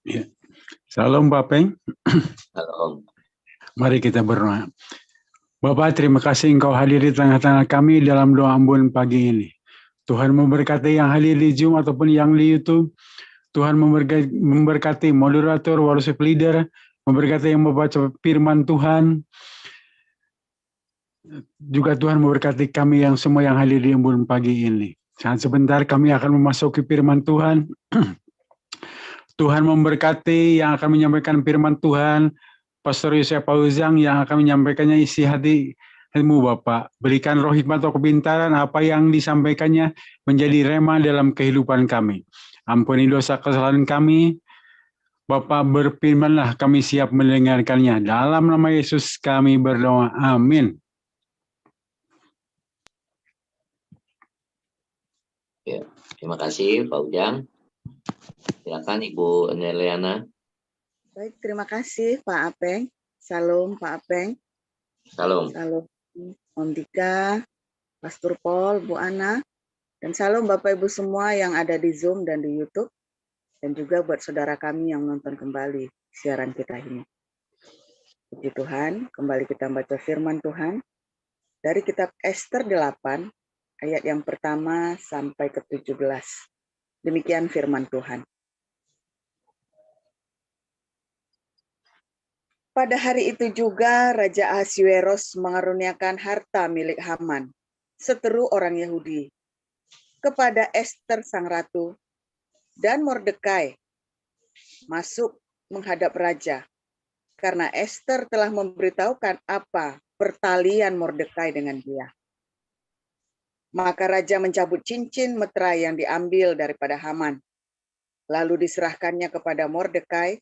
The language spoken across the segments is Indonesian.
Ya. Salam Pak Peng. Salam. Mari kita berdoa. Bapak, terima kasih Engkau hadir di tengah-tengah kami dalam doa ambon pagi ini. Tuhan memberkati yang hadir di Zoom ataupun yang di YouTube. Tuhan memberkati moderator, worship leader, memberkati yang membaca firman Tuhan. Juga Tuhan memberkati kami yang semua yang hadir di ambon pagi ini. Saat sebentar kami akan memasuki firman Tuhan. Tuhan memberkati yang akan menyampaikan firman Tuhan, Pastor Yosef Pauzang yang akan menyampaikannya isi hatimu Bapak. Berikan roh hikmat atau kepintaran apa yang disampaikannya menjadi rema dalam kehidupan kami. Ampuni dosa kesalahan kami. Bapak berfirmanlah, kami siap mendengarkannya. Dalam nama Yesus kami berdoa. Amin. Ya, terima kasih Pak Ujang. Silakan Ibu Neliana. Baik, terima kasih Pak Apeng. Salam Pak Apeng. Salam. Salam Om Dika, Pastor Paul, Bu Ana. Dan salam Bapak Ibu semua yang ada di Zoom dan di YouTube. Dan juga buat saudara kami yang menonton kembali siaran kita ini. Puji Tuhan, kembali kita baca firman Tuhan. Dari kitab Ester 8, ayat yang pertama sampai ke-17. Demikian firman Tuhan. Pada hari itu juga Raja Ahasuerus mengaruniakan harta milik Haman, seteru orang Yahudi, kepada Ester sang ratu, dan Mordekai masuk menghadap raja, karena Ester telah memberitahukan apa pertalian Mordekai dengan dia. Maka raja mencabut cincin meterai yang diambil daripada Haman, lalu diserahkannya kepada Mordekai,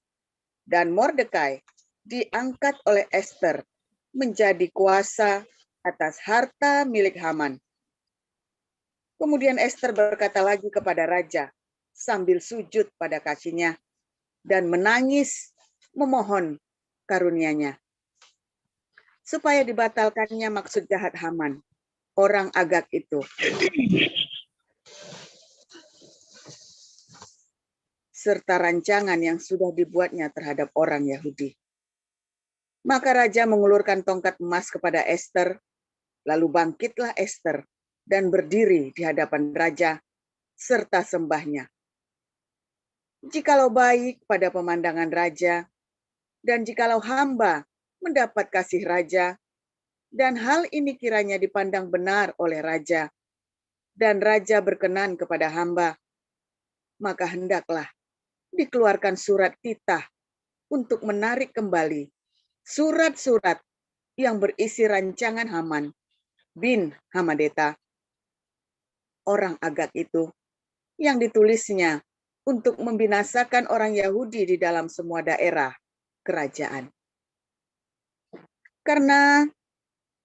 dan Mordekai diangkat oleh Ester menjadi kuasa atas harta milik Haman. Kemudian Ester berkata lagi kepada raja sambil sujud pada kakinya dan menangis memohon karunia-Nya, supaya dibatalkannya maksud jahat Haman, orang Agag itu, serta rancangan yang sudah dibuatnya terhadap orang Yahudi. Maka raja mengulurkan tongkat emas kepada Ester, lalu bangkitlah Ester dan berdiri di hadapan raja serta sembahnya. Jikalau baik pada pemandangan raja, dan jikalau hamba mendapat kasih raja, dan hal ini kiranya dipandang benar oleh raja, dan raja berkenan kepada hamba, maka hendaklah dikeluarkan surat titah untuk menarik kembali surat-surat yang berisi rancangan Haman bin Hamedata, orang Agag itu, yang ditulisnya untuk membinasakan orang Yahudi di dalam semua daerah kerajaan. Karena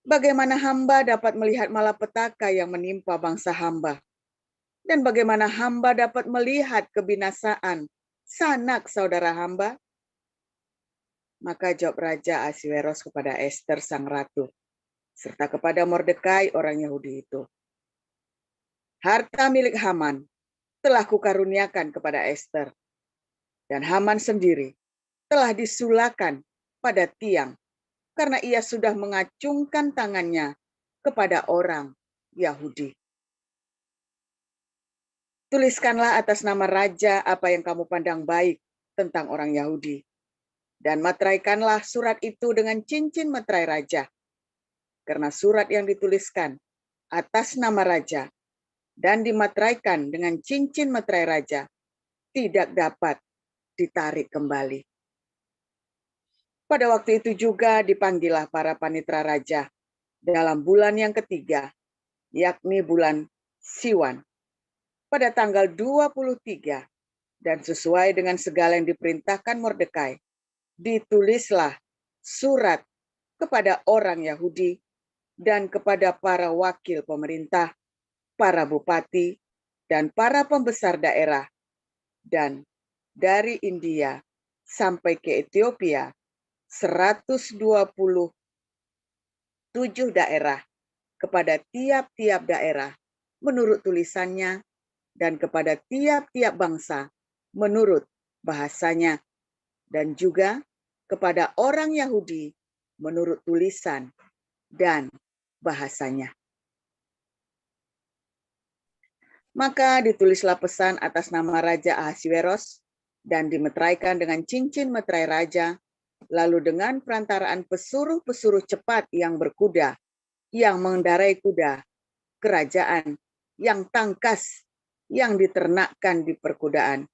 bagaimana hamba dapat melihat malapetaka yang menimpa bangsa hamba, dan bagaimana hamba dapat melihat kebinasaan sanak saudara hamba? Maka jawab Raja Ahasuerus kepada Ester sang ratu, serta kepada Mordekai orang Yahudi itu, harta milik Haman telah kukaruniakan kepada Ester, dan Haman sendiri telah disulakan pada tiang, karena ia sudah mengacungkan tangannya kepada orang Yahudi. Tuliskanlah atas nama raja apa yang kamu pandang baik tentang orang Yahudi, dan materaikanlah surat itu dengan cincin materai raja, karena surat yang dituliskan atas nama raja dan dimateraikan dengan cincin materai raja tidak dapat ditarik kembali. Pada waktu itu juga dipanggillah para panitera raja dalam bulan yang ketiga, yakni bulan Siwan, pada tanggal 23, dan sesuai dengan segala yang diperintahkan Mordekai, ditulislah surat kepada orang Yahudi dan kepada para wakil pemerintah, para bupati, dan para pembesar daerah, dan dari India sampai ke Ethiopia 127 daerah, kepada tiap-tiap daerah menurut tulisannya, dan kepada tiap-tiap bangsa menurut bahasanya dan juga kepada orang Yahudi menurut tulisan dan bahasanya. Maka ditulislah pesan atas nama Raja Ahasiweros dan dimeteraikan dengan cincin meterai raja, lalu dengan perantaraan pesuruh-pesuruh cepat yang berkuda, yang mengendarai kuda, kerajaan, yang tangkas, yang diternakkan di perkudaan,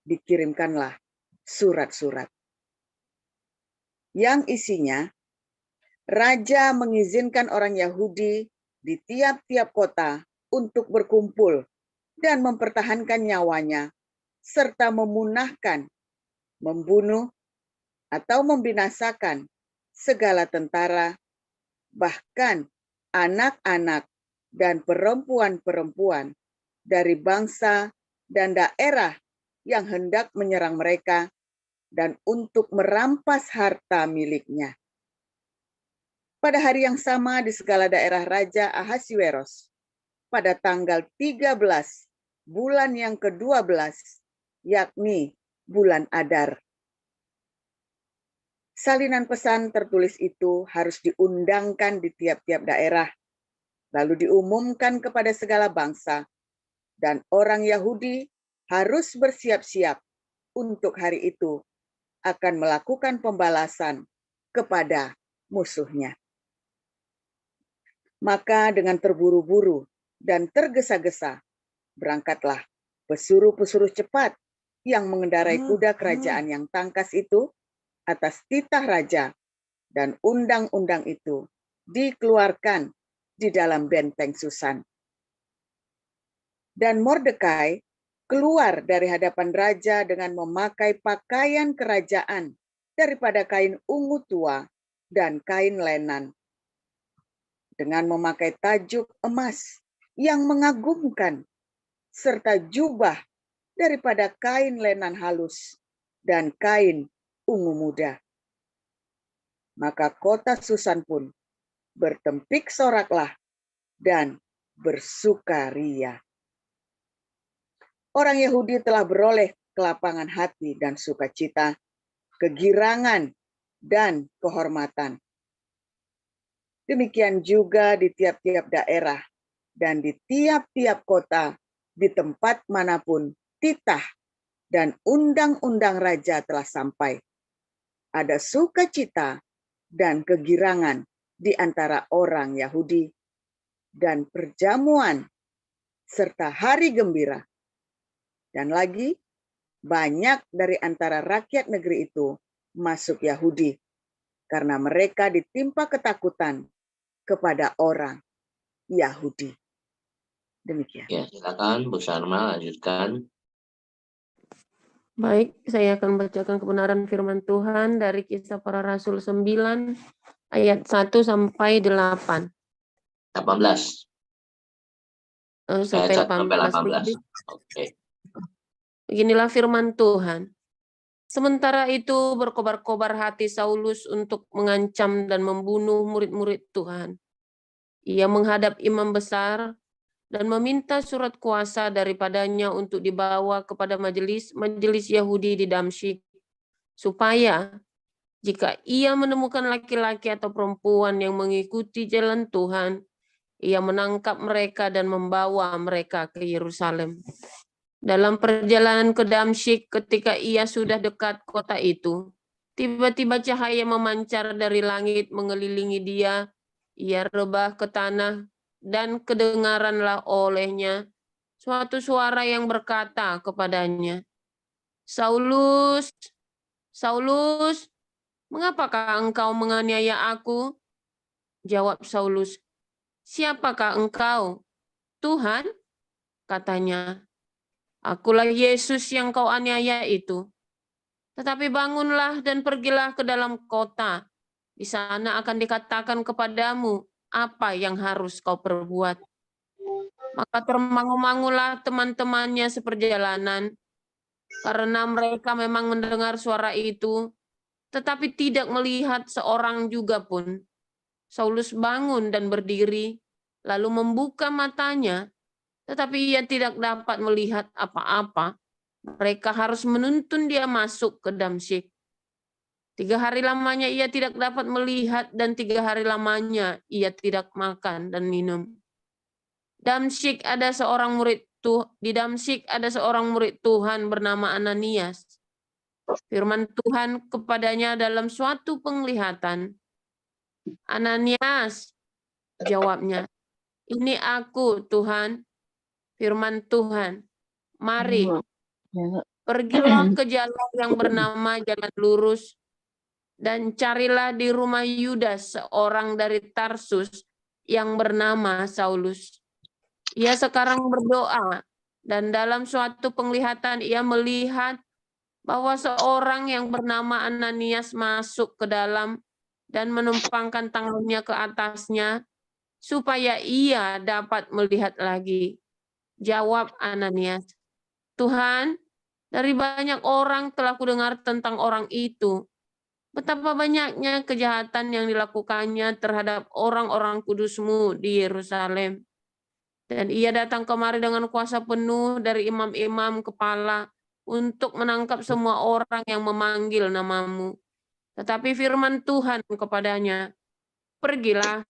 dikirimkanlah surat-surat. Yang isinya, Raja mengizinkan orang Yahudi di tiap-tiap kota untuk berkumpul dan mempertahankan nyawanya, serta memunahkan, membunuh, atau membinasakan segala tentara, bahkan anak-anak dan perempuan-perempuan dari bangsa dan daerah yang hendak menyerang mereka, dan untuk merampas harta miliknya. Pada hari yang sama di segala daerah Raja Ahasiweros, pada tanggal 13 bulan yang ke-12, yakni bulan Adar. Salinan pesan tertulis itu harus diundangkan di tiap-tiap daerah, lalu diumumkan kepada segala bangsa, dan orang Yahudi harus bersiap-siap untuk hari itu akan melakukan pembalasan kepada musuhnya. Maka dengan terburu-buru dan tergesa-gesa, berangkatlah pesuruh-pesuruh cepat yang mengendarai kuda kerajaan yang tangkas itu atas titah raja, dan undang-undang itu dikeluarkan di dalam benteng Susan. Dan Mordekai keluar dari hadapan raja dengan memakai pakaian kerajaan daripada kain ungu tua dan kain lenan, dengan memakai tajuk emas yang mengagumkan, serta jubah daripada kain lenan halus dan kain ungu muda. Maka kota Susan pun bertempik soraklah dan bersukaria. Orang Yahudi telah beroleh kelapangan hati dan sukacita, kegirangan dan kehormatan. Demikian juga di tiap-tiap daerah dan di tiap-tiap kota, di tempat manapun titah dan undang-undang raja telah sampai. Ada sukacita dan kegirangan di antara orang Yahudi, dan perjamuan serta hari gembira. Dan lagi, banyak dari antara rakyat negeri itu masuk Yahudi, karena mereka ditimpa ketakutan kepada orang Yahudi. Demikian. Ya, silakan Bu Sarma lanjutkan. Baik, saya akan bacakan kebenaran firman Tuhan dari Kisah Para Rasul 9 ayat 1 sampai 8. 18. Sampai Ayat 1 sampai 18. 18. Oke. Beginilah firman Tuhan. Sementara itu berkobar-kobar hati Saulus untuk mengancam dan membunuh murid-murid Tuhan. Ia menghadap imam besar dan meminta surat kuasa daripadanya untuk dibawa kepada majelis Yahudi di Damsyik, supaya jika ia menemukan laki-laki atau perempuan yang mengikuti jalan Tuhan, ia menangkap mereka dan membawa mereka ke Yerusalem. Dalam perjalanan ke Damsyik, ketika ia sudah dekat kota itu, tiba-tiba cahaya memancar dari langit mengelilingi dia. Ia rebah ke tanah, dan kedengaranlah olehnya suatu suara yang berkata kepadanya, "Saulus, Saulus, mengapakah engkau menganiaya aku?" Jawab Saulus, "Siapakah engkau?" "Tuhan," katanya, "akulah Yesus yang kau aniaya itu. Tetapi bangunlah dan pergilah ke dalam kota. Di sana akan dikatakan kepadamu apa yang harus kau perbuat." Maka termangu-mangulah teman-temannya seperjalanan, karena mereka memang mendengar suara itu, tetapi tidak melihat seorang juga pun. Saulus bangun dan berdiri, lalu membuka matanya, tetapi ia tidak dapat melihat apa-apa. Mereka harus menuntun dia masuk ke Damsyik. 3 hari lamanya ia tidak dapat melihat, dan 3 hari lamanya ia tidak makan dan minum. Di Damsyik ada seorang murid Tuhan bernama Ananias. Firman Tuhan kepadanya dalam suatu penglihatan. "Ananias," jawabnya. "Ini aku, Tuhan." Firman Tuhan, "Mari, pergilah ke jalan yang bernama Jalan Lurus, dan carilah di rumah Yudas seorang dari Tarsus yang bernama Saulus. Ia sekarang berdoa, dan dalam suatu penglihatan ia melihat bahwa seorang yang bernama Ananias masuk ke dalam dan menumpangkan tangannya ke atasnya, supaya ia dapat melihat lagi." Jawab Ananias, "Tuhan, dari banyak orang telah kudengar tentang orang itu, betapa banyaknya kejahatan yang dilakukannya terhadap orang-orang kudus-Mu di Yerusalem. Dan ia datang kemari dengan kuasa penuh dari imam-imam kepala untuk menangkap semua orang yang memanggil nama-Mu. Tetapi firman Tuhan kepadanya, pergilah,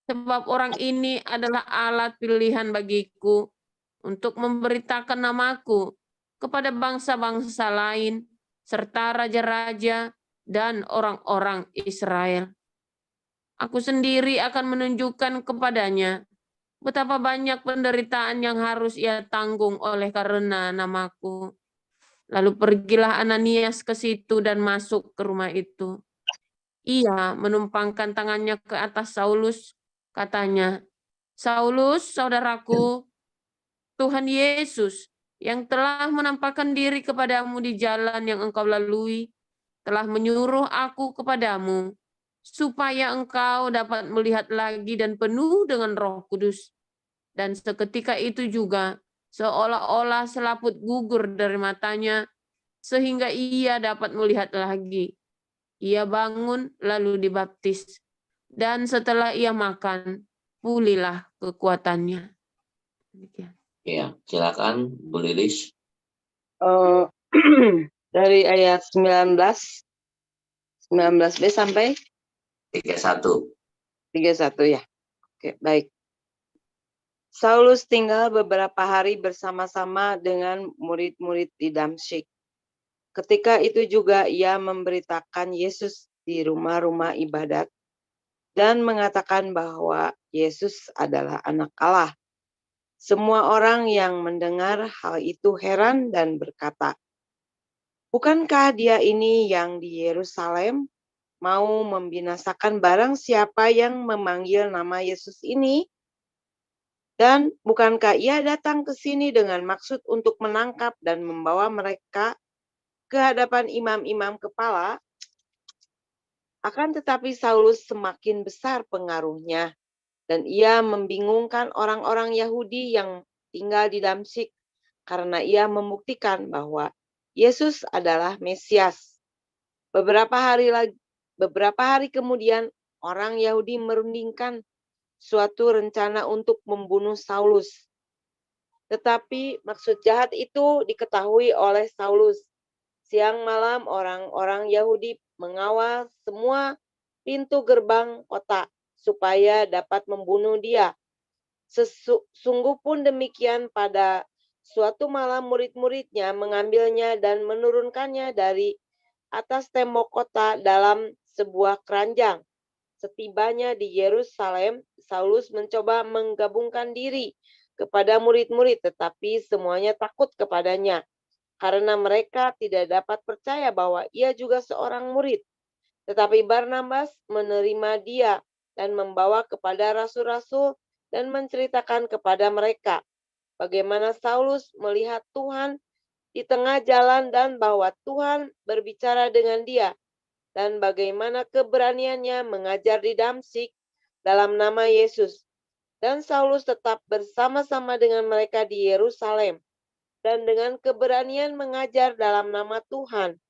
sebab orang ini adalah alat pilihan bagiku untuk memberitakan namaku kepada bangsa-bangsa lain, serta raja-raja dan orang-orang Israel. Aku sendiri akan menunjukkan kepadanya betapa banyak penderitaan yang harus ia tanggung oleh karena namaku." Lalu pergilah Ananias ke situ dan masuk ke rumah itu. Ia menumpangkan tangannya ke atas Saulus, katanya, "Saulus, saudaraku, Tuhan Yesus yang telah menampakkan diri kepadamu di jalan yang engkau lalui, telah menyuruh aku kepadamu, supaya engkau dapat melihat lagi dan penuh dengan Roh Kudus." Dan seketika itu juga, seolah-olah selaput gugur dari matanya, sehingga ia dapat melihat lagi. Ia bangun lalu dibaptis, dan setelah ia makan, pulihlah kekuatannya. Demikian. Ya, silakan Bu Lilis. Dari ayat 19b sampai 31. 31 ya. Oke, baik. Saulus tinggal beberapa hari bersama-sama dengan murid-murid di Damsyik. Ketika itu juga ia memberitakan Yesus di rumah-rumah ibadat dan mengatakan bahwa Yesus adalah Anak Allah. Semua orang yang mendengar hal itu heran dan berkata, "Bukankah dia ini yang di Yerusalem mau membinasakan barang siapa yang memanggil nama Yesus ini? Dan bukankah ia datang ke sini dengan maksud untuk menangkap dan membawa mereka ke hadapan imam-imam kepala?" Akan tetapi Saulus semakin besar pengaruhnya, dan ia membingungkan orang-orang Yahudi yang tinggal di Damsyik karena ia membuktikan bahwa Yesus adalah Mesias. Beberapa hari kemudian orang Yahudi merundingkan suatu rencana untuk membunuh Saulus. Tetapi maksud jahat itu diketahui oleh Saulus. Siang malam orang-orang Yahudi mengawal semua pintu gerbang kota supaya dapat membunuh dia. Sungguh pun demikian, pada suatu malam murid-muridnya mengambilnya dan menurunkannya dari atas tembok kota dalam sebuah keranjang. Setibanya di Yerusalem, Saulus mencoba menggabungkan diri kepada murid-murid, tetapi semuanya takut kepadanya, karena mereka tidak dapat percaya bahwa ia juga seorang murid. Tetapi Barnabas menerima dia dan membawa kepada rasul-rasul dan menceritakan kepada mereka bagaimana Saulus melihat Tuhan di tengah jalan dan bahwa Tuhan berbicara dengan dia, dan bagaimana keberaniannya mengajar di Damsyik dalam nama Yesus. Dan Saulus tetap bersama-sama dengan mereka di Yerusalem, dan dengan keberanian mengajar dalam nama Tuhan.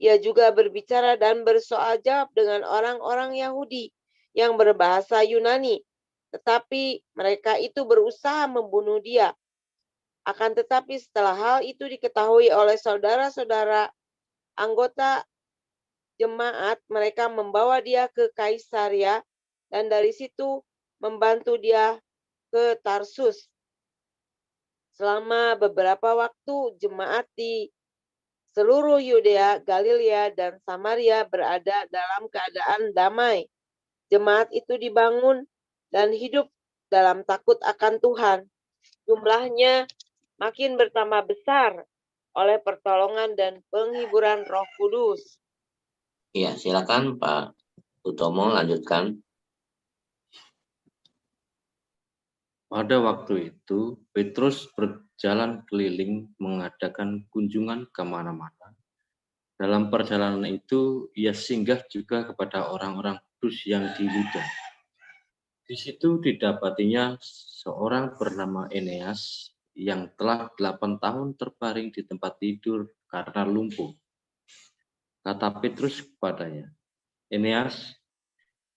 Ia juga berbicara dan bersoal jawab dengan orang-orang Yahudi yang berbahasa Yunani, tetapi mereka itu berusaha membunuh dia. Akan tetapi setelah hal itu diketahui oleh saudara-saudara anggota jemaat, mereka membawa dia ke Kaisaria dan dari situ membantu dia ke Tarsus. Selama beberapa waktu, jemaat di seluruh Yudea, Galilea, dan Samaria berada dalam keadaan damai. Jemaat itu dibangun dan hidup dalam takut akan Tuhan. Jumlahnya makin bertambah besar oleh pertolongan dan penghiburan Roh Kudus. Iya, silakan Pak Utomo lanjutkan. Pada waktu itu, Petrus berjalan keliling mengadakan kunjungan kemana-mana. Dalam perjalanan itu, ia singgah juga kepada orang-orang kudus yang di Lida. Di situ didapatinya seorang bernama Eneas yang telah 8 tahun terbaring di tempat tidur karena lumpuh. Kata Petrus kepadanya, Eneas,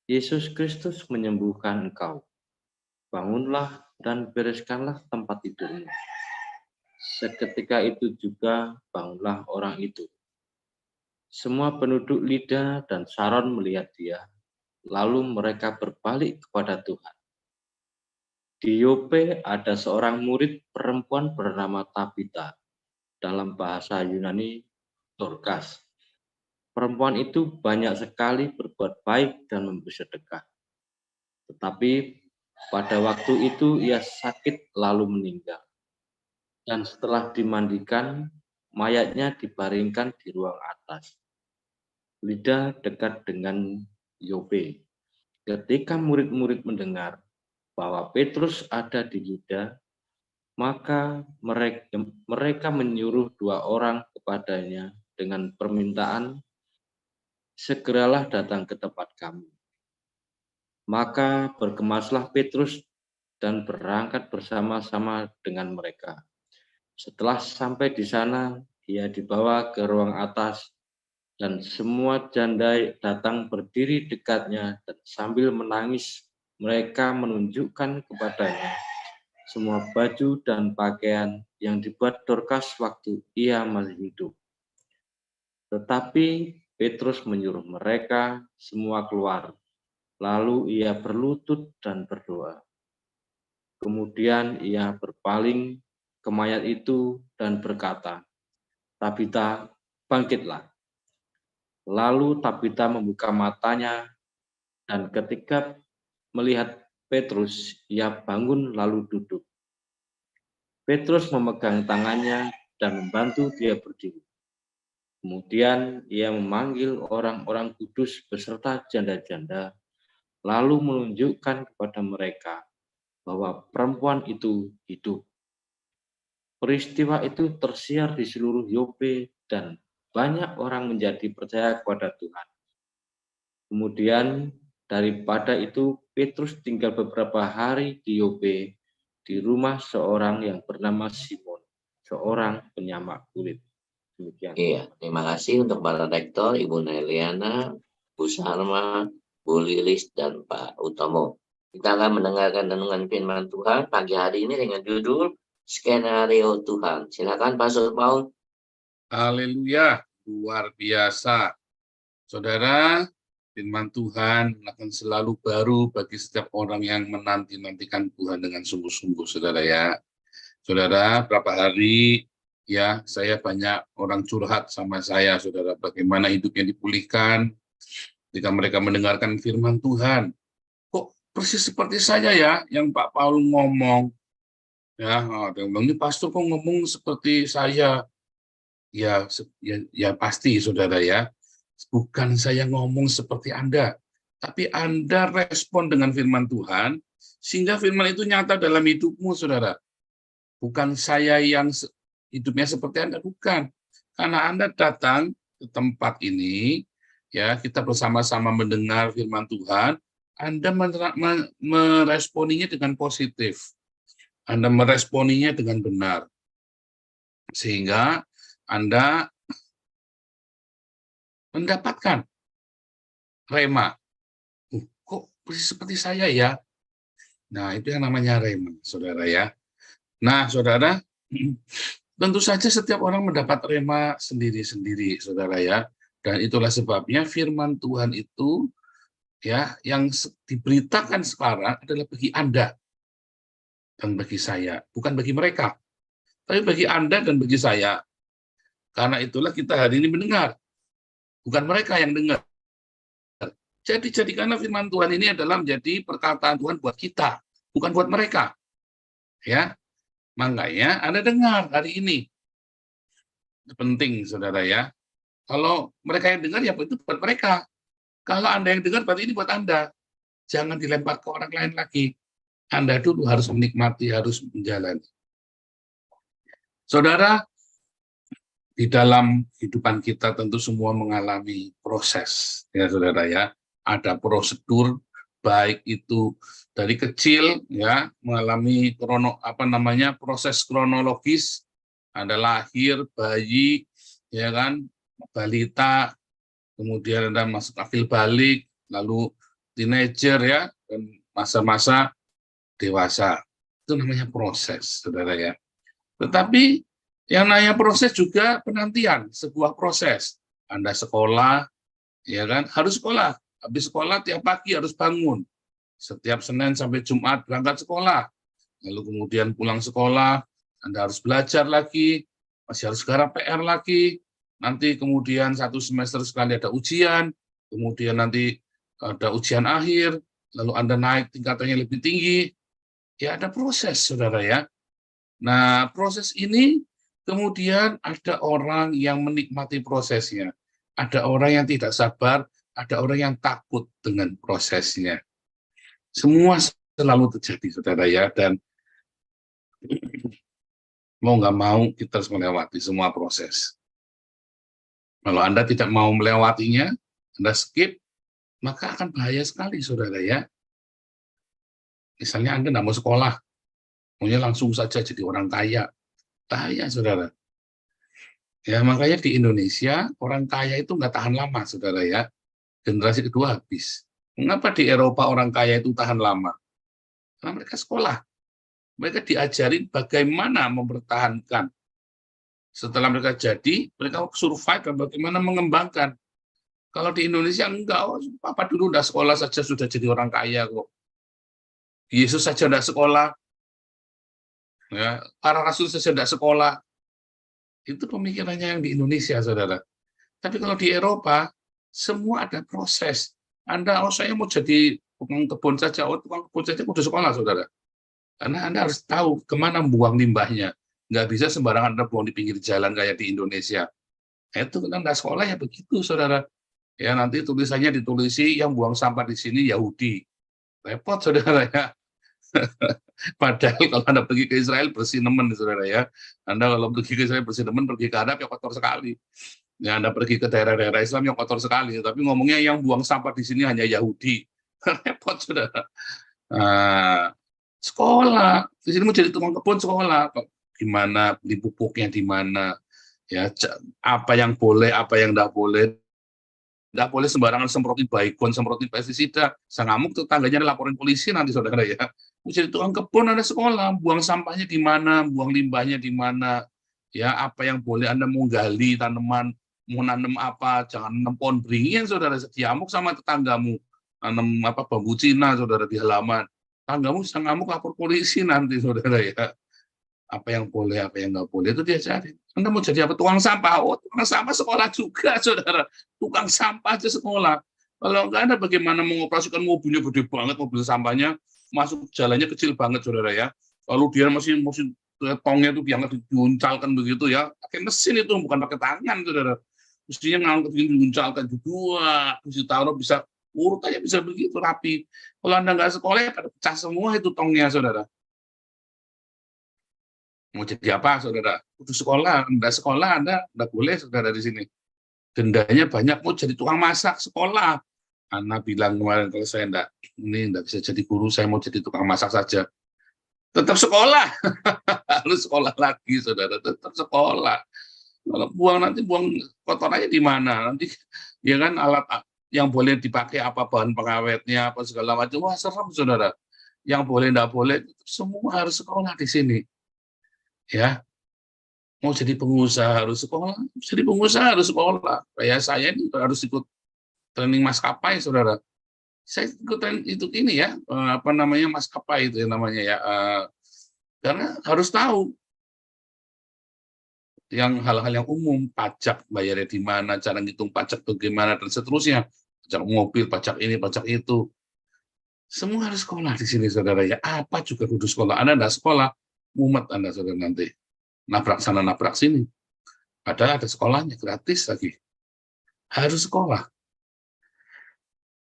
Yesus Kristus menyembuhkan engkau. Bangunlah dan bereskanlah tempat tidurmu. Seketika itu juga bangunlah orang itu. Semua penduduk Lida dan Saron melihat dia, lalu mereka berbalik kepada Tuhan. Di Yope ada seorang murid perempuan bernama Tabita, dalam bahasa Yunani Dorcas. Perempuan itu banyak sekali berbuat baik dan memberi sedekah. Tetapi pada waktu itu ia sakit lalu meninggal. Dan setelah dimandikan, mayatnya dibaringkan di ruang atas. Lida dekat dengan Yope. Ketika murid-murid mendengar bahwa Petrus ada di Lida, maka mereka menyuruh 2 orang kepadanya dengan permintaan, segeralah datang ke tempat kami. Maka bergemaslah Petrus dan berangkat bersama-sama dengan mereka. Setelah sampai di sana, ia dibawa ke ruang atas dan semua janda datang berdiri dekatnya dan sambil menangis mereka menunjukkan kepadanya semua baju dan pakaian yang dibuat Dorcas waktu ia masih hidup. Tetapi Petrus menyuruh mereka semua keluar. Lalu ia berlutut dan berdoa. Kemudian ia berpaling ke mayat itu dan berkata, Tabita, bangkitlah. Lalu Tabita membuka matanya dan ketika melihat Petrus, ia bangun lalu duduk. Petrus memegang tangannya dan membantu dia berdiri. Kemudian ia memanggil orang-orang kudus beserta janda-janda, lalu menunjukkan kepada mereka bahwa perempuan itu hidup. Peristiwa itu tersiar di seluruh Yope dan banyak orang menjadi percaya kepada Tuhan. Kemudian daripada itu Petrus tinggal beberapa hari di Yope di rumah seorang yang bernama Simon, seorang penyamak kulit. Demikian. Iya, terima kasih untuk para rektor, Ibu Neliana, Bu Sarma, Bu Lilis, dan Pak Utomo. Kita akan mendengarkan renungan firman Tuhan pagi hari ini dengan judul Skenario Tuhan. Silakan Pak Surpaul. Haleluya, luar biasa. Saudara, firman Tuhan akan selalu baru bagi setiap orang yang menanti-nantikan Tuhan dengan sungguh-sungguh, saudara ya. Saudara, berapa hari ya saya banyak orang curhat sama saya, saudara, bagaimana hidupnya dipulihkan ketika mereka mendengarkan firman Tuhan. Kok persis seperti saya ya, yang Pak Paul ngomong. Ya, ini pastor kok ngomong seperti saya. Ya pasti, saudara ya. Bukan saya ngomong seperti Anda, tapi Anda respon dengan firman Tuhan, sehingga firman itu nyata dalam hidupmu, saudara. Bukan saya yang hidupnya seperti Anda, bukan. Karena Anda datang ke tempat ini, ya kita bersama-sama mendengar firman Tuhan, Anda meresponinya dengan positif. Anda meresponinya dengan benar. Sehingga Anda mendapatkan rema. Kok seperti saya ya? Nah, itu yang namanya rema, saudara ya. Nah, saudara, tentu saja setiap orang mendapat rema sendiri-sendiri, saudara ya. Dan itulah sebabnya firman Tuhan itu ya yang diberitakan sekarang adalah bagi Anda dan bagi saya, bukan bagi mereka, tapi bagi Anda dan bagi saya. Karena itulah kita hari ini mendengar, bukan mereka yang dengar. Jadi jadikanlah firman Tuhan ini adalah menjadi perkataan Tuhan buat kita, bukan buat mereka. Ya, makanya Anda dengar hari ini. Penting, saudara ya. Kalau mereka yang dengar, ya itu buat mereka. Kalau Anda yang dengar, berarti ini buat Anda. Jangan dilempar ke orang lain lagi. Anda dulu harus menikmati, harus menjalani. Saudara, di dalam kehidupan kita tentu semua mengalami proses, ya saudara ya. Ada prosedur, baik itu dari kecil, ya, mengalami proses kronologis, ada lahir, bayi, ya kan, balita, kemudian ada masuk akil balik, lalu teenager ya, dan masa-masa dewasa. Itu namanya proses, saudara ya. Tetapi yang namanya proses juga penantian, sebuah proses. Anda sekolah, ya kan, harus sekolah. Habis sekolah tiap pagi harus bangun. Setiap Senin sampai Jumat berangkat sekolah. Lalu kemudian pulang sekolah, Anda harus belajar lagi, masih harus garap PR lagi. Nanti kemudian 1 semester sekali ada ujian, kemudian nanti ada ujian akhir, lalu Anda naik tingkatannya lebih tinggi. Ya ada proses, saudara ya. Nah, proses ini kemudian ada orang yang menikmati prosesnya. Ada orang yang tidak sabar, ada orang yang takut dengan prosesnya. Semua selalu terjadi, saudara ya. Dan mau nggak mau kita harus melewati semua proses. Kalau Anda tidak mau melewatinya, Anda skip, maka akan bahaya sekali, saudara ya. Misalnya Anda nggak mau sekolah, maunya langsung saja jadi orang kaya. Bahaya, saudara. Ya, makanya di Indonesia, orang kaya itu nggak tahan lama, saudara ya. Generasi kedua habis. Mengapa di Eropa orang kaya itu tahan lama? Karena mereka sekolah. Mereka diajarin bagaimana mempertahankan. Setelah mereka jadi, mereka survive dan bagaimana mengembangkan. Kalau di Indonesia enggak, Papa dulu udah sekolah saja sudah jadi orang kaya kok. Yesus saja tidak sekolah, ya, para rasul saja tidak sekolah. Itu pemikirannya yang di Indonesia, saudara. Tapi kalau di Eropa, semua ada proses. Anda, saya mau jadi tukang kebun saja, tukang kebun saja udah sekolah, saudara. Karena Anda harus tahu kemana buang limbahnya. Nggak bisa sembarangan Anda buang di pinggir jalan kayak di Indonesia. Itu kan Anda sekolah ya begitu, saudara. Ya nanti tulisannya ditulisi yang buang sampah di sini Yahudi. Repot, saudara ya. Padahal kalau Anda pergi ke Israel bersih nemen, saudara ya. Anda kalau pergi ke Israel bersih nemen, pergi ke Arab ya kotor sekali. Ya Anda pergi ke daerah-daerah Islam yang kotor sekali. Tapi ngomongnya yang buang sampah di sini hanya Yahudi. Repot, saudara. Sekolah. Di sini mau jadi tukang kebun sekolah. Gimana beli pupuknya di mana? Ya apa yang boleh, apa yang tidak boleh. Nggak boleh sembarangan semprotin baygon, semprotin pestisida. Sang ngamuk tetangganya laporin polisi nanti, saudara ya. Jadi tukang kebun ada sekolah, buang sampahnya di mana, buang limbahnya di mana. Ya, apa yang boleh Anda mau gali tanaman, mau nanam apa, jangan nanam pohon beringin, saudara. Diamuk sama tetanggamu. Nanam bambu Cina, saudara, di halaman. Tanggamu sang ngamuk lapor polisi nanti, saudara ya. Apa yang boleh, apa yang nggak boleh itu dia cari. Anda mau jadi apa? Tukang sampah. Oh, tukang sampah sekolah juga, saudara. Tukang sampah aja sekolah. Kalau nggak Anda bagaimana mengoperasikan mobilnya gede banget, mobil sampahnya masuk jalannya kecil banget, saudara ya. Lalu dia masih tongnya itu diangkat diuncalkan begitu ya. Pakai mesin itu bukan pakai tangan, saudara. Mestinya ngangkat diuncalkan juga, ditaruh bisa urut aja bisa begitu rapi. Kalau Anda nggak sekolah ya pada pecah semua itu tongnya, saudara. Mau jadi apa, saudara? Udah sekolah, Anda sekolah, Anda nggak boleh, saudara, di sini. Dendanya banyak, mau jadi tukang masak, sekolah. Anak bilang kemarin, kalau saya nggak bisa jadi guru, saya mau jadi tukang masak saja. Tetap sekolah. Harus sekolah lagi, saudara, tetap sekolah. Kalau nanti buang kotorannya di mana? Nanti, ya kan, alat yang boleh dipakai, apa bahan pengawetnya, apa segala macam. Wah, serem, saudara. Yang boleh, nggak boleh, semua harus sekolah di sini. Ya, Mau jadi pengusaha harus sekolah, jadi pengusaha harus sekolah. Kayak saya ini harus ikut training maskapai, saudara. Saya ikut itu ini ya, apa namanya, maskapai itu yang namanya ya, karena harus tahu yang hal-hal yang umum, pajak bayarnya di mana, cara ngitung pajak bagaimana, dan seterusnya. Pajak mobil, pajak ini, pajak itu. Semua harus sekolah di sini, saudara ya. Apa juga kudu sekolah. Anda tidak sekolah, mumet Anda, saudara, nanti. Nabrak sana, nabrak sini. Padahal ada sekolahnya, gratis lagi. Harus sekolah.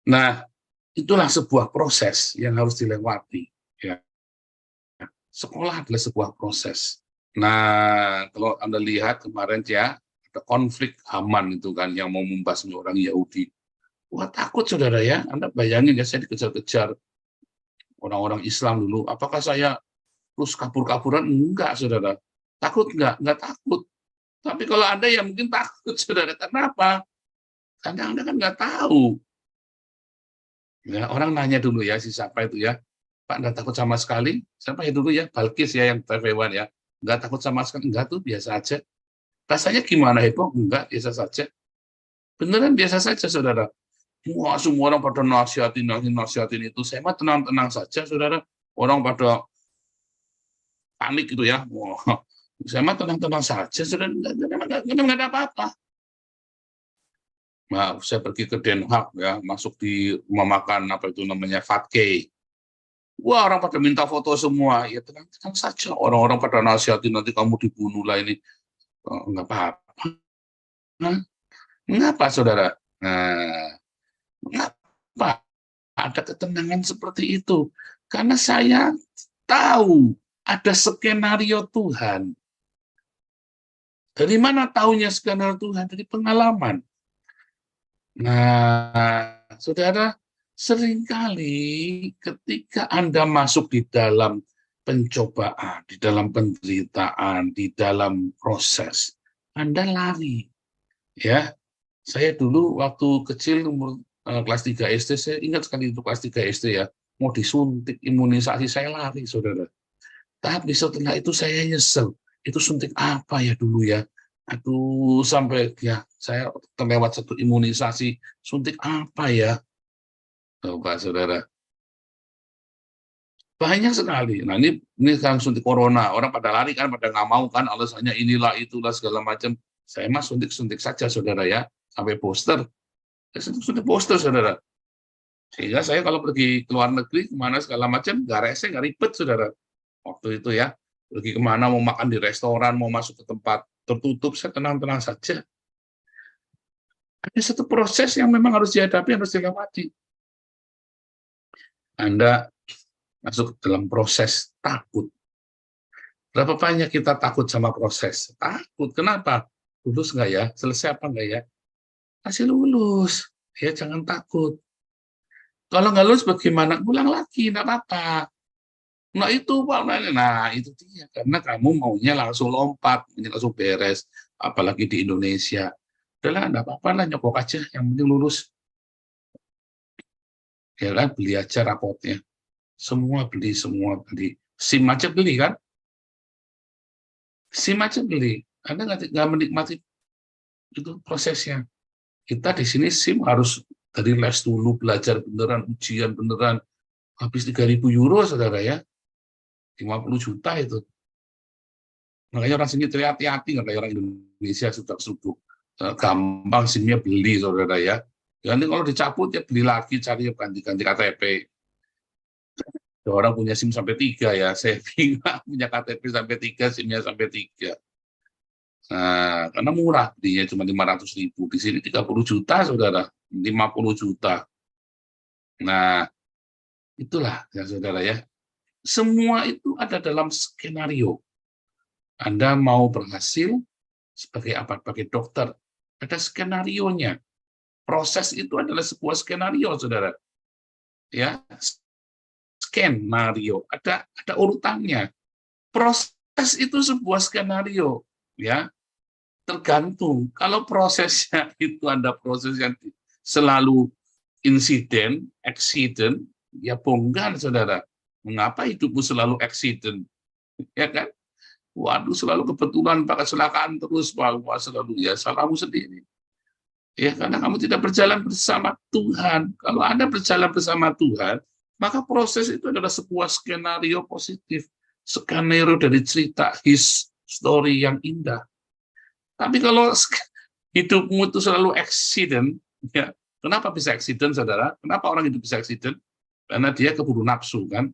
Nah, itulah sebuah proses yang harus dilewati. Ya. Sekolah adalah sebuah proses. Nah, kalau Anda lihat kemarin ya, ada konflik Haman itu kan, yang mau membasmi orang Yahudi. Wah, takut, saudara ya. Anda bayangin ya, saya dikejar-kejar orang-orang Islam dulu. Apakah saya terus kabur-kaburan? Enggak, saudara. Takut enggak? Enggak takut. Tapi kalau Anda ya mungkin takut, saudara. Kenapa? Karena Anda kan enggak tahu. Ya, orang nanya dulu ya, si siapa itu ya. Pak, enggak takut sama sekali? Siapa ya dulu ya? Balkis ya, yang TV1 ya. Enggak takut sama sekali? Enggak tuh, biasa aja. Rasanya gimana, heboh? Enggak, biasa saja. Beneran biasa saja, saudara. Wah, semua orang pada nasihatin itu. Saya mah tenang-tenang saja, saudara. Orang pada panik gitu ya. Wah, saya mah tenang-tenang saja, saudara. Nggak ada apa-apa. Nah, saya pergi ke Den Haag ya, masuk di rumah makan apa itu namanya Vatke. Wah, orang pada minta foto semua. Ya tenang-tenang saja. Orang-orang pada nasihatin nanti kamu dibunuh lah ini. Oh, nggak apa-apa. Nah, mengapa, saudara? Nah, mengapa ada ketenangan seperti itu? Karena saya tahu ada skenario Tuhan. Dari mana taunya skenario Tuhan? Dari pengalaman. Nah, saudara, seringkali ketika Anda masuk di dalam pencobaan, di dalam penderitaan, di dalam proses, Anda lari. Ya, saya dulu waktu kecil umur kelas 3 SD, saya ingat sekali itu kelas 3 SD ya, mau disuntik imunisasi, saya lari, saudara. Tapi setelah itu saya nyesel, itu suntik apa ya dulu ya? Aduh, sampai ya saya terlewat satu imunisasi, suntik apa ya? Coba, saudara. Banyak sekali. Nah, ini sekarang suntik corona, orang pada lari kan, pada nggak mau kan, alasannya inilah, itulah, segala macam. Saya mah suntik-suntik saja, saudara ya, sampai booster. Suntik booster, saudara. Sehingga saya kalau pergi ke luar negeri, kemana segala macam, nggak rese, nggak ribet, saudara. Waktu itu ya, pergi kemana, mau makan di restoran, mau masuk ke tempat tertutup, saya tenang-tenang saja. Ada satu proses yang memang harus dihadapi, harus dilewati. Anda masuk ke dalam proses takut. Berapa banyak kita takut sama proses? Takut, kenapa? Lulus nggak ya? Selesai apa nggak ya? Masih lulus, ya jangan takut. Kalau nggak lulus bagaimana? Ulang lagi, nggak apa-apa. Nah itu Pak, nah itu dia. Karena kamu maunya langsung lompat, ini langsung beres. Apalagi di Indonesia. Udahlah, nggak apa-apa lah, nyokok aja, yang penting lulus. Ya kan, beli aja rapotnya. Semua beli. SIM aja beli kan? SIM aja beli. Anda nggak menikmati itu prosesnya. Kita di sini SIM harus dari les dulu, belajar beneran, ujian beneran. Habis 3.000 euro, saudara ya. 50 juta itu. Makanya orang sini hati-hati, nggak kayak orang Indonesia sudah serubuk. Gampang SIM-nya beli, saudara ya. Nanti kalau dicabut ya beli lagi, cari ganti-ganti KTP. Orang punya SIM sampai 3 ya, saya bingung punya KTP sampai 3, SIM-nya sampai 3. Nah, karena murah, belinya cuma 500.000. Di sini 30 juta, saudara. 50 juta. Nah, itulah ya, saudara ya. Semua itu ada dalam skenario. Anda mau berhasil sebagai apa? Sebagai dokter. Ada skenario-nya. Proses itu adalah sebuah skenario, saudara. Ya, skenario. Ada urutannya. Proses itu sebuah skenario, ya. Tergantung. Kalau prosesnya itu ada proses yang selalu insiden, accident, ya bongkar, saudara. Mengapa hidupmu selalu accident? Ya kan? Waduh, selalu kebetulan pakai kecelakaan terus, wah selalu ya salahmu sendiri. Ya, karena kamu tidak berjalan bersama Tuhan. Kalau Anda berjalan bersama Tuhan, maka proses itu adalah sebuah skenario positif, skenario dari cerita his story yang indah. Tapi kalau hidupmu itu selalu accident, ya, kenapa bisa accident, saudara? Kenapa orang hidup bisa accident? Karena dia keburu nafsu, kan?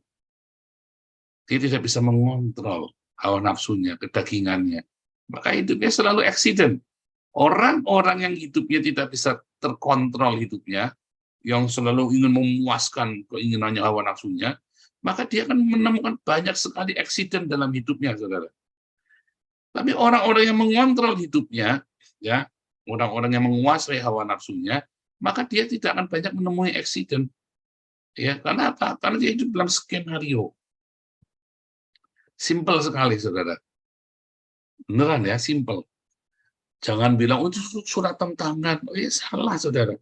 Dia tidak bisa mengontrol hawa nafsunya, kedagingannya. Maka hidupnya selalu accident. Orang-orang yang hidupnya tidak bisa terkontrol hidupnya, yang selalu ingin memuaskan keinginannya hawa nafsunya, maka dia akan menemukan banyak sekali accident dalam hidupnya, saudara. Tapi orang-orang yang mengontrol hidupnya, ya, orang-orang yang menguasai hawa nafsunya, maka dia tidak akan banyak menemui accident. Ya, karena apa? Karena dia hidup dalam skenario. Simple sekali, saudara. Beneran ya, simple. Jangan bilang, oh, itu surat tantangan. Oh, ya, salah, saudara.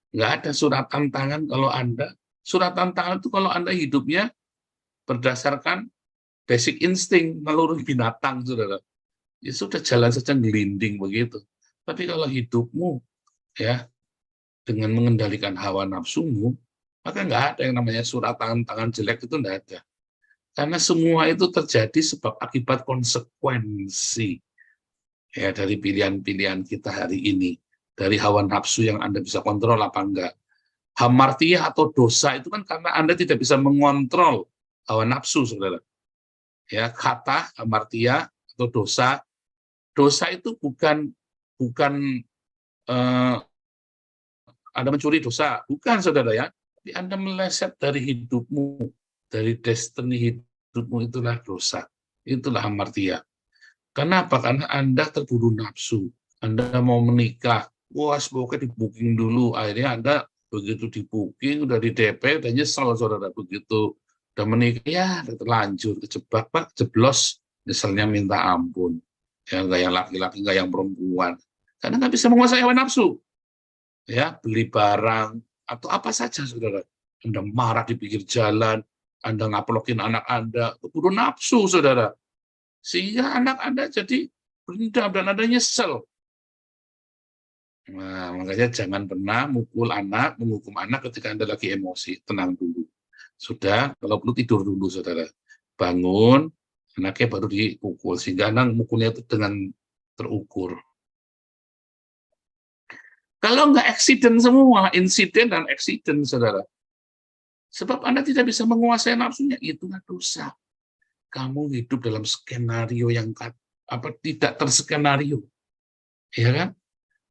Nggak ada surat tantangan kalau Anda. Surat tantangan itu kalau Anda hidupnya berdasarkan basic insting, naluri binatang, saudara. Ya sudah, jalan saja gelinding begitu. Tapi kalau hidupmu, ya, dengan mengendalikan hawa nafsumu, maka nggak ada yang namanya surat tantangan jelek, itu nggak ada. Karena semua itu terjadi sebab akibat konsekuensi, ya, dari pilihan-pilihan kita hari ini, dari hawa nafsu yang Anda bisa kontrol apa enggak. Hamartia atau dosa itu kan karena Anda tidak bisa mengontrol hawa nafsu, saudara. Ya, kata hamartia atau dosa itu bukan Anda mencuri dosa, bukan, saudara, ya. Tapi Anda meleset dari hidupmu, dari destiny hidupmu, itulah dosa, itulah hamartia. Kenapa? Karena Anda terburu nafsu. Anda mau menikah, wah, pokoknya di-booking dulu. Akhirnya Anda begitu di-booking, udah di DP, udah nyesel, saudara. Begitu udah menikah, ya terlanjur, kejebak, Pak, jeblos, nyeselnya minta ampun. Ya, nggak yang laki-laki, nggak yang perempuan. Karena nggak bisa menguasai hawa nafsu. Ya, beli barang, atau apa saja, saudara. Anda marah di pinggir jalan, Anda ngaplokin anak Anda, keburu nafsu, saudara. Sehingga anak Anda jadi berendam dan Anda nyesel. Nah, makanya jangan pernah mukul anak, menghukum anak ketika Anda lagi emosi. Tenang dulu. Sudah, kalau perlu tidur dulu, saudara. Bangun, anaknya baru dipukul. Sehingga anak mukulnya itu dengan terukur. Kalau nggak accident semua, insiden dan accident, saudara. Sebab Anda tidak bisa menguasai nafsunya, itulah dosa. Kamu hidup dalam skenario yang tidak terskenario, ya kan?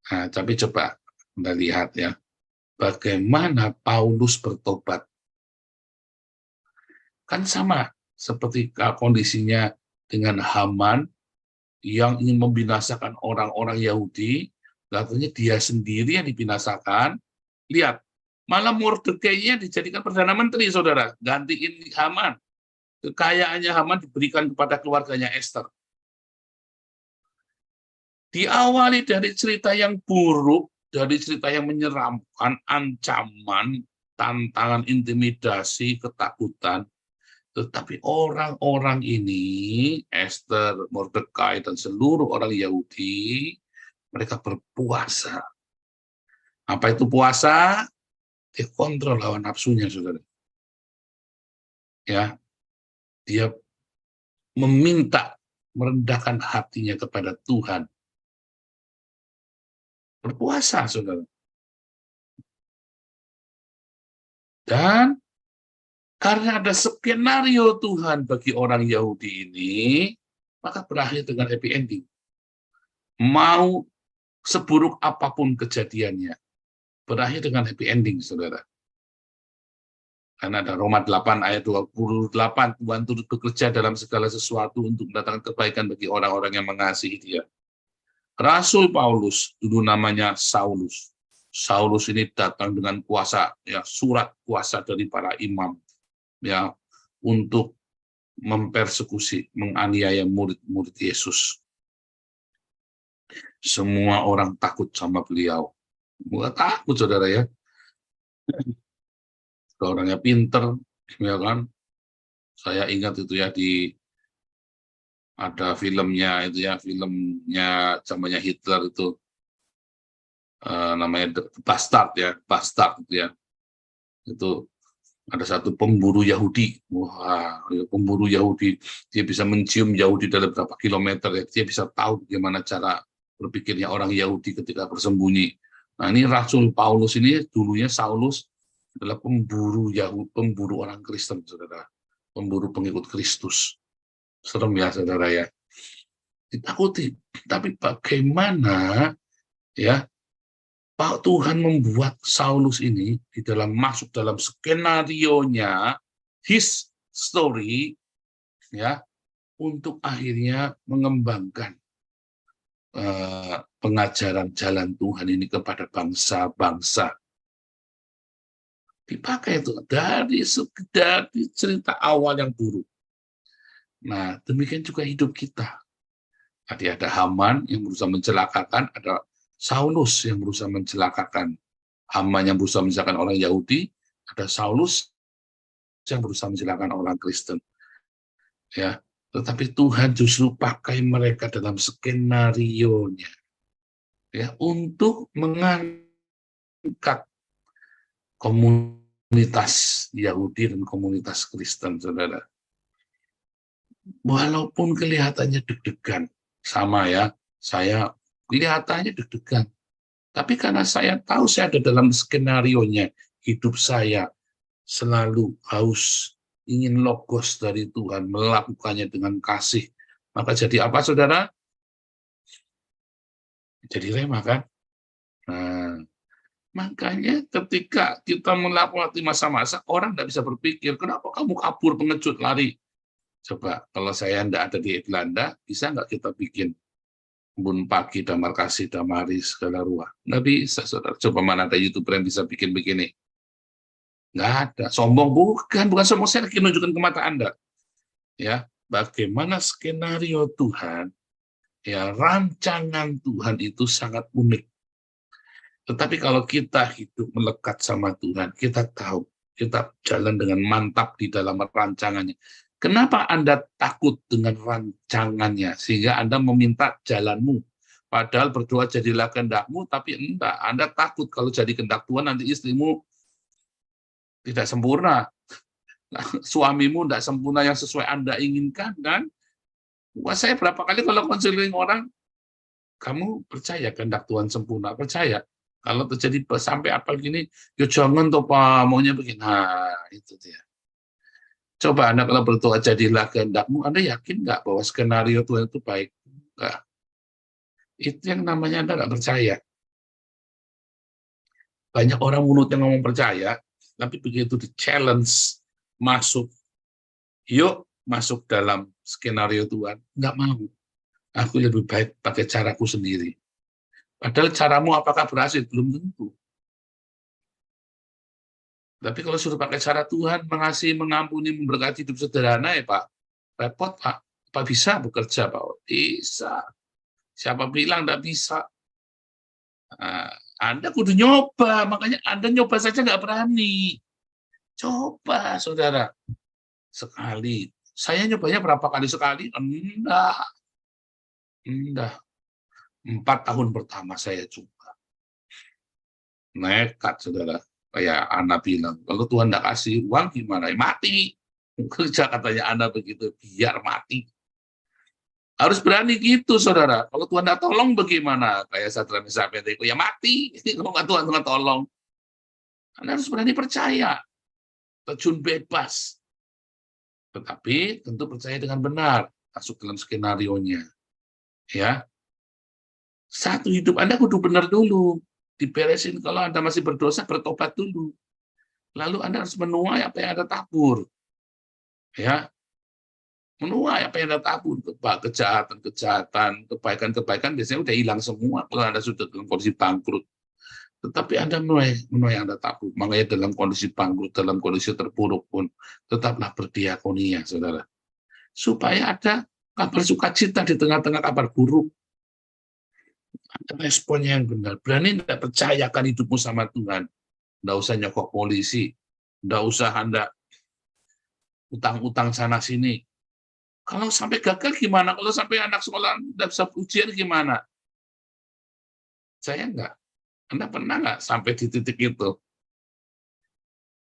Nah, tapi coba Anda lihat, ya, bagaimana Paulus bertobat. Kan sama seperti kondisinya dengan Haman yang ingin membinasakan orang-orang Yahudi, lalu dia sendiri yang dibinasakan. Lihat, malah Mordekai-nya dijadikan perdana menteri, saudara, gantiin Haman. Kekayaannya Haman diberikan kepada keluarganya Esther. Diawali dari cerita yang buruk, dari cerita yang menyeramkan, ancaman, tantangan, intimidasi, ketakutan. Tetapi orang-orang ini, Esther, Mordekai, dan seluruh orang Yahudi, mereka berpuasa. Apa itu puasa? Dia kontrol hawa nafsunya, saudara. Ya, dia meminta, merendahkan hatinya kepada Tuhan. Berpuasa, saudara. Dan karena ada skenario Tuhan bagi orang Yahudi ini, maka berakhir dengan happy ending. Mau seburuk apapun kejadiannya, berakhir dengan happy ending, saudara. Karena ada Roma 8 ayat 28, Tuhan turut bekerja dalam segala sesuatu untuk mendatangkan kebaikan bagi orang-orang yang mengasihi Dia. Rasul Paulus, dulu namanya Saulus. Saulus ini datang dengan kuasa, ya, surat kuasa dari para imam, ya, untuk mempersekusi, menganiaya murid-murid Yesus. Semua orang takut sama beliau. Bukan takut, saudara, ya. Orangnya pinter, ya kan. Saya ingat itu, ya, di Ada filmnya itu ya, filmnya zamannya Hitler itu namanya Bastard ya, Bastard itu ya. Itu ada satu pemburu Yahudi. Wah, pemburu Yahudi, dia bisa mencium Yahudi dalam berapa kilometer ya. Dia bisa tahu bagaimana cara berpikirnya orang Yahudi ketika bersembunyi. Nah, ini Rasul Paulus ini dulunya Saulus adalah pemburu Yahudi, pemburu orang Kristen, saudara. Pemburu pengikut Kristus. Serem ya, saudara ya. Ditakuti. Tapi bagaimana ya Pak Tuhan membuat Saulus ini di dalam masuk dalam skenarionya, his story, ya, untuk akhirnya mengembangkan pengajaran jalan Tuhan ini kepada bangsa-bangsa. Dipakai itu dari cerita awal yang buruk. Nah, demikian juga hidup kita. Tadi ada Haman yang berusaha mencelakakan, ada Saulus yang berusaha mencelakakan. Haman yang berusaha mencelakakan orang Yahudi, ada Saulus yang berusaha mencelakakan orang Kristen. Ya, tetapi Tuhan justru pakai mereka dalam skenario-nya, ya, untuk mengangkat komunitas Yahudi dan komunitas Kristen, saudara. Walaupun kelihatannya deg-degan, sama ya, saya kelihatannya deg-degan. Tapi karena saya tahu saya ada dalam skenario-nya, hidup saya selalu haus, ingin logos dari Tuhan, melakukannya dengan kasih. Maka jadi apa, saudara? Jadi rema, kan? Nah, makanya ketika kita melewati masa-masa, orang tidak bisa berpikir, kenapa kamu kabur, pengecut, lari? Coba, kalau saya tidak ada di Irlanda, bisa nggak kita bikin Embun Pagi, Damar Kasih, Damaris, segala ruah? Nggak bisa, saudara. Coba mana ada YouTuber yang bisa bikin begini? Nggak ada. Sombong, bukan sombong, saya lagi nunjukkan ke mata Anda. Ya, bagaimana skenario Tuhan, ya, rancangan Tuhan itu sangat unik. Tetapi kalau kita hidup melekat sama Tuhan, kita tahu, kita jalan dengan mantap di dalam rancangannya. Kenapa Anda takut dengan rancangannya? Sehingga Anda meminta jalanmu. Padahal berdoa jadilah kehendakmu, tapi enggak. Anda takut kalau jadi kehendak Tuhan, nanti istrimu tidak sempurna. Suamimu tidak sempurna yang sesuai Anda inginkan, kan? Wah, saya berapa kali kalau konseling orang, kamu percaya kehendak Tuhan sempurna? Percaya. Kalau terjadi sampai apa gini, ya jangan toh Pak, maunya begini. Nah, itu dia. Coba Anda kalau berdoa jadilah kehendakmu, Anda yakin nggak bahwa skenario Tuhan itu baik? Enggak. Itu yang namanya Anda nggak percaya. Banyak orang mulutnya ngomong percaya, tapi begitu di-challenge, masuk dalam skenario Tuhan, nggak mau. Aku lebih baik pakai caraku sendiri. Padahal caramu apakah berhasil? Belum tentu. Tapi kalau suruh pakai cara Tuhan, mengasihi, mengampuni, memberkati hidup sederhana, ya Pak, repot Pak. Pak bisa bekerja Pak? Bisa. Siapa bilang nggak bisa? Nah, Anda kudu nyoba, makanya Anda nyoba saja nggak berani. Coba, saudara. Sekali. Saya nyobanya berapa kali sekali? Enggak. 4 tahun pertama saya coba. Nekat, saudara. Kayak Ana bilang, kalau Tuhan tidak kasih uang gimana? Ya, mati. Kerja katanya Ana begitu, biar mati. Harus berani gitu, saudara. Kalau Tuhan tidak tolong bagaimana? Kayak Sadra Meshach Abednego, ya mati. Kalau nggak Tuhan tolong. Anda harus berani percaya. Terjun bebas. Tetapi tentu percaya dengan benar. Masuk dalam skenario-nya. Ya. Satu hidup Anda kudu benar dulu. Diberesin, kalau Anda masih berdosa, bertobat dulu. Lalu Anda harus menuai apa yang Anda tabur. Ya. Menuai apa yang Anda tabur. Kejahatan, kebaikan biasanya udah hilang semua kalau Anda sudah dalam kondisi bangkrut. Tetapi Anda menuai yang Anda tabur. Makanya dalam kondisi bangkrut, dalam kondisi terpuruk pun, tetaplah berdiakonia, saudara. Supaya ada kabar sukacita di tengah-tengah kabar buruk. Ada responnya yang benar. Berani tidak percayakan hidupmu sama Tuhan. Tidak usah nyokok polisi. Tidak usah Anda utang-utang sana-sini. Kalau sampai gagal gimana? Kalau sampai anak sekolah tidak bisa ujian gimana? Saya enggak. Anda pernah nggak sampai di titik itu?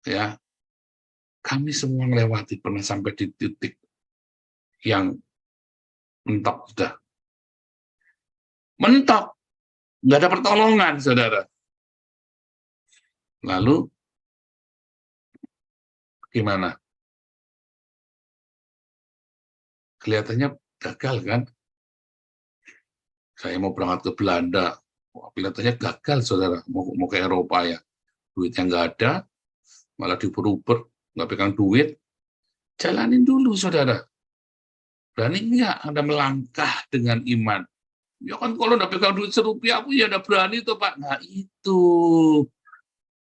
Ya, kami semua melewati pernah sampai di titik yang mentok sudah. Mentok. Nggak ada pertolongan, saudara. Lalu, gimana? Kelihatannya gagal, kan? Saya mau berangkat ke Belanda. Wah, kelihatannya gagal, saudara. Mau ke Eropa ya. Duitnya nggak ada, malah diuber-uber, nggak pegang duit. Jalanin dulu, saudara. Berani nggak Anda melangkah dengan iman? Ya kan kalau nggak pegang duit serupiah, aku ya udah berani tuh, Pak. Nah itu.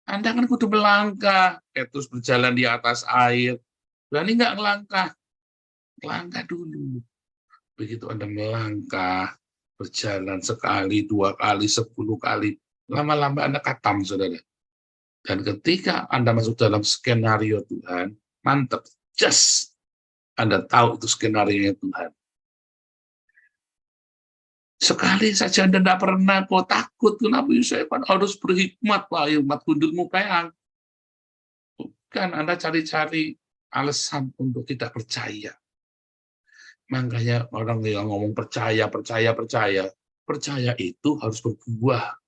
Anda kan kudu melangkah. Terus berjalan di atas air. Berani nggak melangkah? Melangkah dulu. Begitu Anda melangkah, berjalan sekali, 2 kali, 10 kali, lama-lama Anda katam, saudara. Dan ketika Anda masuk dalam skenario Tuhan, mantap, just Anda tahu itu skenario Tuhan. Sekali saja Anda tidak pernah, kok takut, kenapa saya kan harus berhikmat, Pak, hikmat gundulmu peang. Bukan, Anda cari-cari alasan untuk tidak percaya. Makanya orang yang ngomong percaya itu harus berbuah.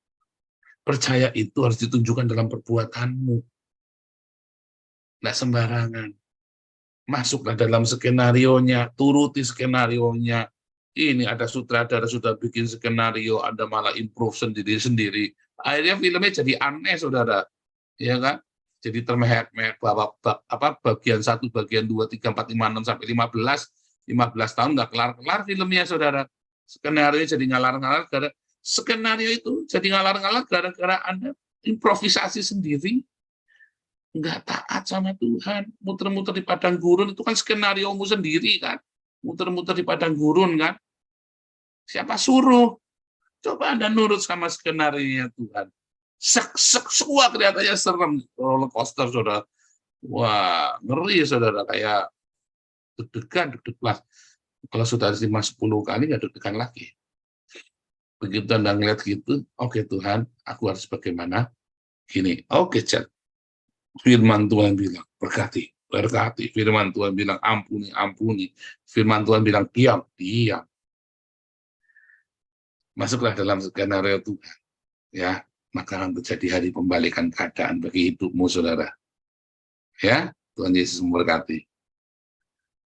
Percaya itu harus ditunjukkan dalam perbuatanmu. Nggak sembarangan. Masuklah dalam skenario-nya, turuti skenario-nya. Ini ada sutradara sudah bikin skenario, Anda malah improve sendiri-sendiri. Akhirnya filmnya jadi aneh, saudara. Ya kan? Jadi termehek-mehek bahwa bagian 1, bagian 2, 3, 4, 5, 6, sampai 15 tahun nggak kelar-kelar filmnya, saudara. Skenario jadi ngalar-ngalar, skenario itu jadi ngalar-ngalar gara-gara Anda improvisasi sendiri, nggak taat sama Tuhan, muter-muter di padang gurun, itu kan skenariomu sendiri, kan? Muter-muter di padang gurun, kan? Siapa suruh? Coba Anda nurut sama skenario Tuhan. Semua kelihatannya serem, roller coaster, saudara. Wah, ngeri, saudara, kayak deg-degan. Kalau sudah 5-10 kali nggak deg-degan lagi. Begitu Anda ngeliat gitu, oke Tuhan, aku harus bagaimana? Gini, oke, Chat. Firman Tuhan bilang, berkati. Firman Tuhan bilang, ampuni. Firman Tuhan bilang, diam. Masuklah dalam skenario Tuhan. Ya, maka akan terjadi hari pembalikan keadaan bagi hidupmu, saudara. Ya, Tuhan Yesus memberkati.